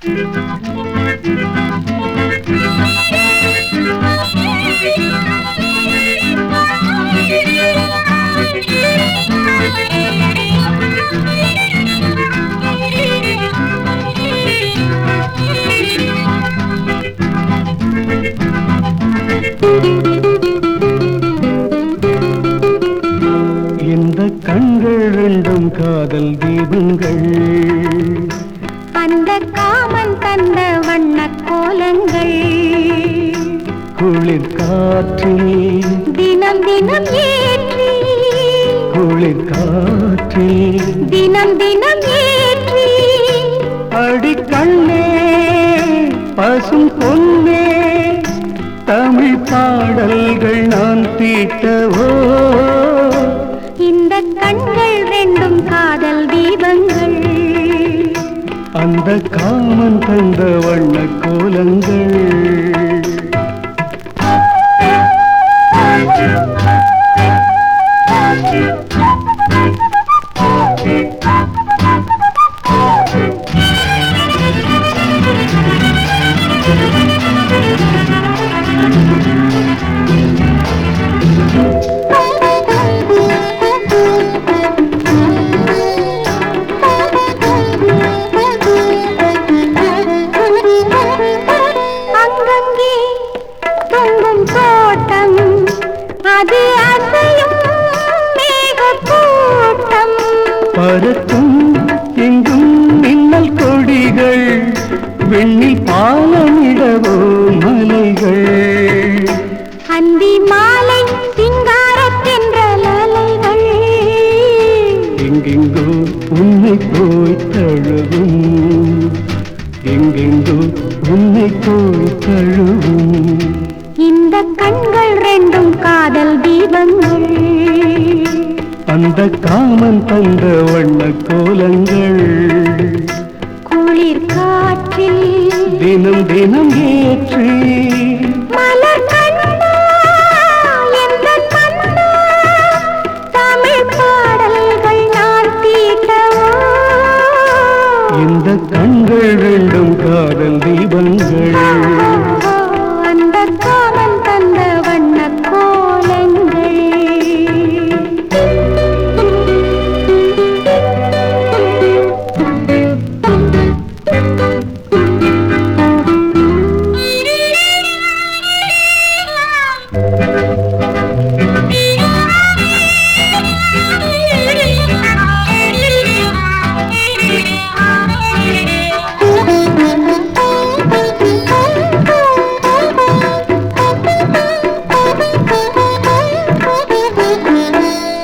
இந்த கண்கள் ரெண்டும் காதல் தீபங்கள், அந்த காமன் தந்த வண்ண கோலங்கள், குளிர் காற்றில் தினம் தினம் ஏற்றி, குளிர் காற்றில் தினம் தினம் ஏற்றி, அடிக்கண்ணே பசும் பொன்னே தமிழ் பாடல்கள் நான் தீட்டவோ. இந்த கண்கள் ரெண்டும் காதல் தீபங்கள், அந்த காமன் தந்த வண்ண கோலங்கள். அங்கங்கே தொங்கும் தோட்டம், அது அசையும் மேகக்கூட்டம், பறக்கும் எங்கும் மின்னல் கொடிகள், வெண்ணில் பாலமிடவோ மலைகள், அந்தி மாலை சிங்காரத்தென்றல் அலைகள், எங்கெங்கோ உன்னை போய் தழுவும், எங்கெங்கோ உன்னை போய் தழுவும். இந்த கண்கள் ரெண்டும் காதல் தீபங்கள், அந்த காமன் தந்த வண்ண கோலங்கள், குளிர் காற்றில் தினம் தினம் ஏற்றி, மலர் கண்ணா எந்தன் மன்னா, தமிழ் பாடல்கள் நான் தீட்டவோ. இந்த கண்கள் ரெண்டும் காதல் தீபங்கள், அந்த காமன் தந்த வண்ண கோலங்கள்.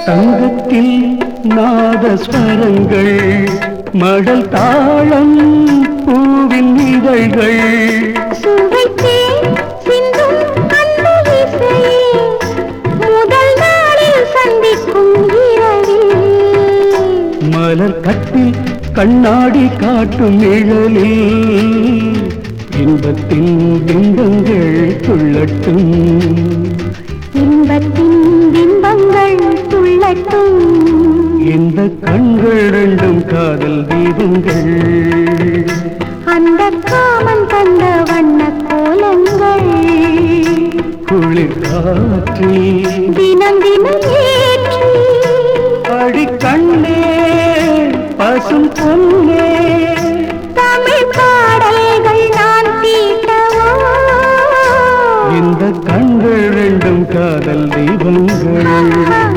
தங்கத்தில் நாதஸ்வரங்கள், மடல் தாளம் பூவின் இதழ்கள், சுவைத்தே சிந்தும் அந்த இசையே, முதல் நாளில் சந்திக்கும் இரவில், மலர் கட்டில் கண்ணாடி காட்டும் நிழலில், இன்பத்தின் பிம்பங்கள் துள்ளட்டும், இன்பத்தின் பிம்பங்கள் துள்ளட்டும். இந்த கண்கள் ரெண்டும் காதல் தீபங்கள், அந்த காமன் தந்த வண்ண கோலங்கள், குளிர் காற்றில் தினம் தினம் ஏற்றி, அடிக்கண்ணே பசும் பொன்னே தமிழ் பாடல்கள் நான் தீட்டவோ. இந்த கண்கள் ரெண்டும் காதல் தீபங்கள்.